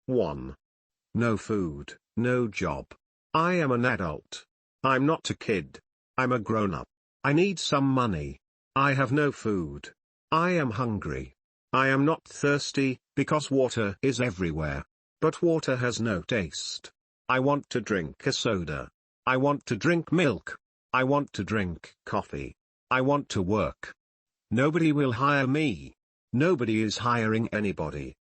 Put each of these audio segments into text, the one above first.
1. No food, no job. I am an adult. I'm not a kid. I'm a grown-up. I need some money. I have no food. I am hungry. I am not thirsty, because water is everywhere. But water has no taste. I want to drink a soda. I want to drink milk. I want to drink coffee. I want to work. Nobody will hire me. Nobody is hiring anybody.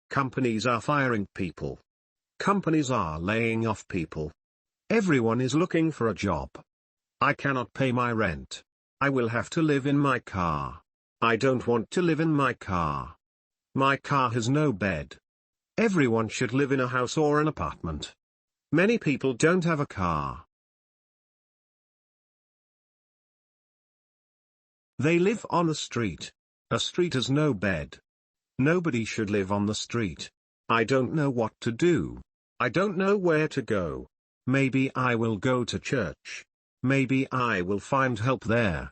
Companies are firing people. Companies are laying off people. Everyone is looking for a job. I cannot pay my rent. I will have to live in my car. I don't want to live in my car. My car has no bed. Everyone should live in a house or an apartment. Many people don't have a car. They live on the street. A street has no bed. Nobody should live on the street. I don't know what to do. I don't know where to go. Maybe I will go to church. Maybe I will find help there.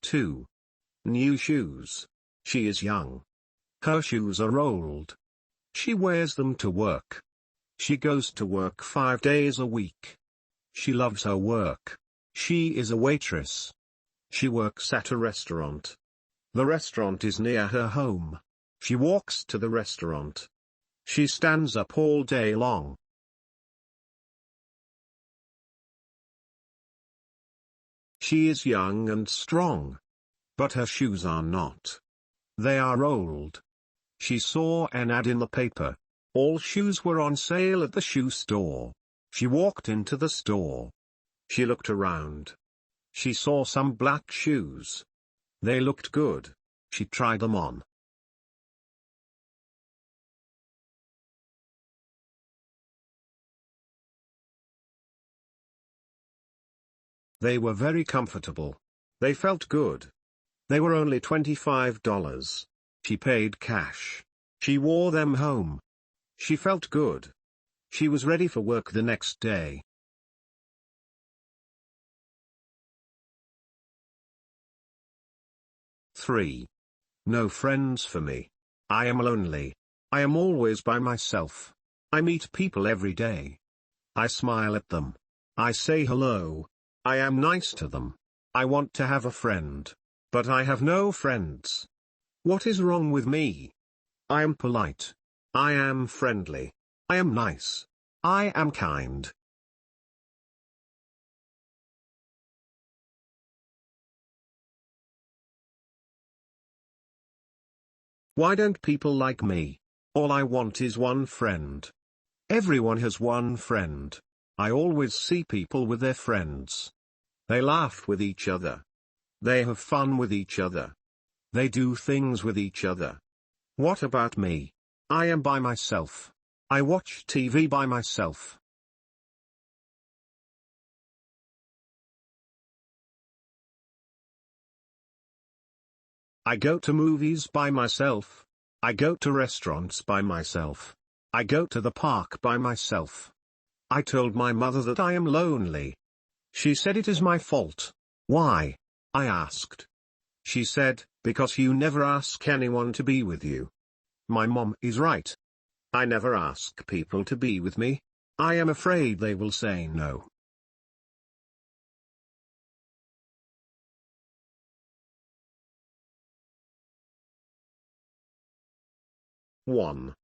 2. New shoes. She is young. Her shoes are old. She wears them to work. She goes to work 5 days a week. She loves her work. She is a waitress. She works at a restaurant. The restaurant is near her home. She walks to the restaurant. She stands up all day long. She is young and strong. But her shoes are not. They are old. She saw an ad in the paper. All shoes were on sale at the shoe store. She walked into the store. She looked around. She saw some black shoes. They looked good. She tried them on. They were very comfortable. They felt good. They were only $25. She paid cash. She wore them home. She felt good. She was ready for work the next day. Three. No friends for me. I am lonely. I am always by myself. I meet people every day. I smile at them. I say hello. I am nice to them. I want to have a friend. But I have no friends. What is wrong with me? I am polite. I am friendly. I am nice. I am kind. Why don't people like me? All I want is one friend. Everyone has one friend. I always see people with their friends. They laugh with each other. They have fun with each other. They do things with each other. What about me? I am by myself. I watch TV by myself. I go to movies by myself. I go to restaurants by myself. I go to the park by myself. I told my mother that I am lonely. She said it is my fault. Why? I asked. She said, because you never ask anyone to be with you. My mom is right. I never ask people to be with me. I am afraid they will say no. One.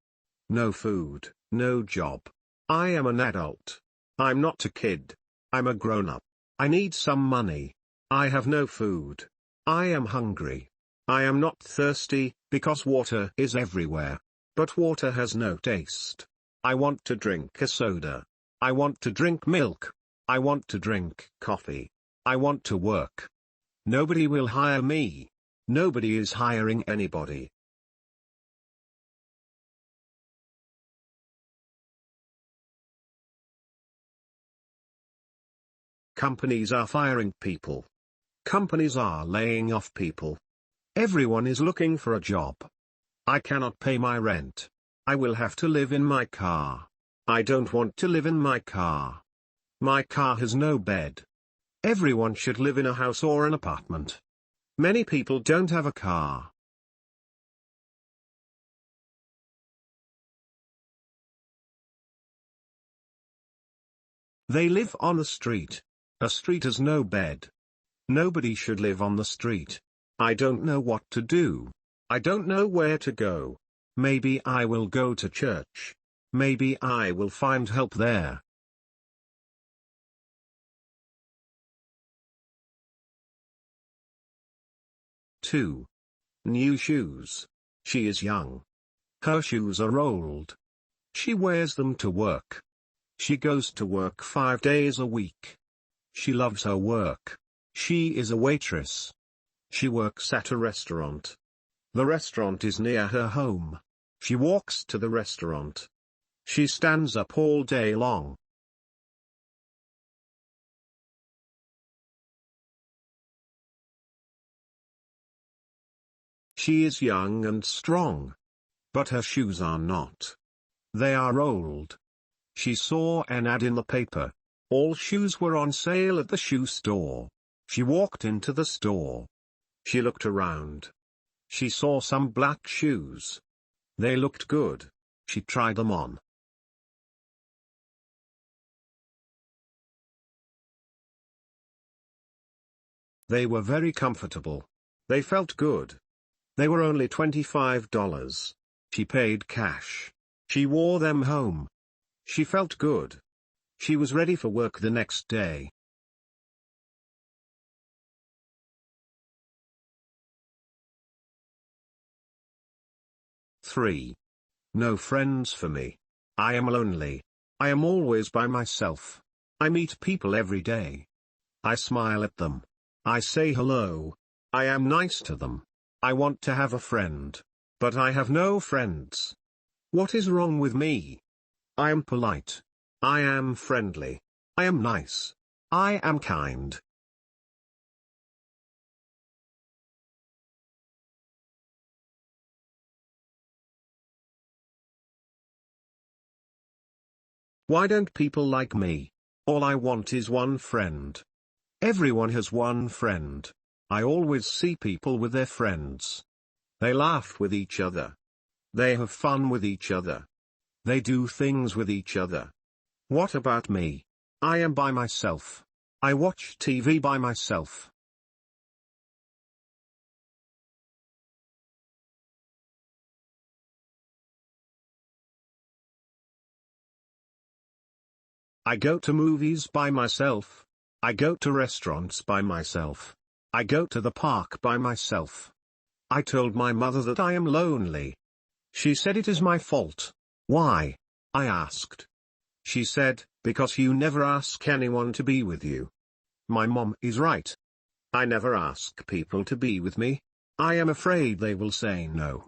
No food, no job. I am an adult. I'm not a kid. I'm a grown-up. I need some money. I have no food. I am hungry. I am not thirsty, because water is everywhere. But water has no taste. I want to drink a soda. I want to drink milk. I want to drink coffee. I want to work. Nobody will hire me. Nobody is hiring anybody. Companies are firing people. Companies are laying off people. Everyone is looking for a job. I cannot pay my rent. I will have to live in my car. I don't want to live in my car. My car has no bed. Everyone should live in a house or an apartment. Many people don't have a car. They live on the street. A street has no bed. Nobody should live on the street. I don't know what to do. I don't know where to go. Maybe I will go to church. Maybe I will find help there. Two. New shoes. She is young. Her shoes are old. She wears them to work. She goes to work 5 days a week. She loves her work. She is a waitress. She works at a restaurant. The restaurant is near her home. She walks to the restaurant. She stands up all day long. She is young and strong. But her shoes are not. They are old. She saw an ad in the paper. All shoes were on sale at the shoe store. She walked into the store. She looked around. She saw some black shoes. They looked good. She tried them on. They were very comfortable. They felt good. They were only $25. She paid cash. She wore them home. She felt good. She was ready for work the next day. Three. No friends for me. I am lonely. I am always by myself. I meet people every day. I smile at them. I say hello. I am nice to them. I want to have a friend. But I have no friends. What is wrong with me? I am polite. I am friendly. I am nice. I am kind. Why don't people like me? All I want is one friend. Everyone has one friend. I always see people with their friends. They laugh with each other. They have fun with each other. They do things with each other. What about me? I am by myself. I watch TV by myself. I go to movies by myself. I go to restaurants by myself. I go to the park by myself. I told my mother that I am lonely. She said it is my fault. Why? I asked. She said, because you never ask anyone to be with you. My mom is right. I never ask people to be with me. I am afraid they will say no.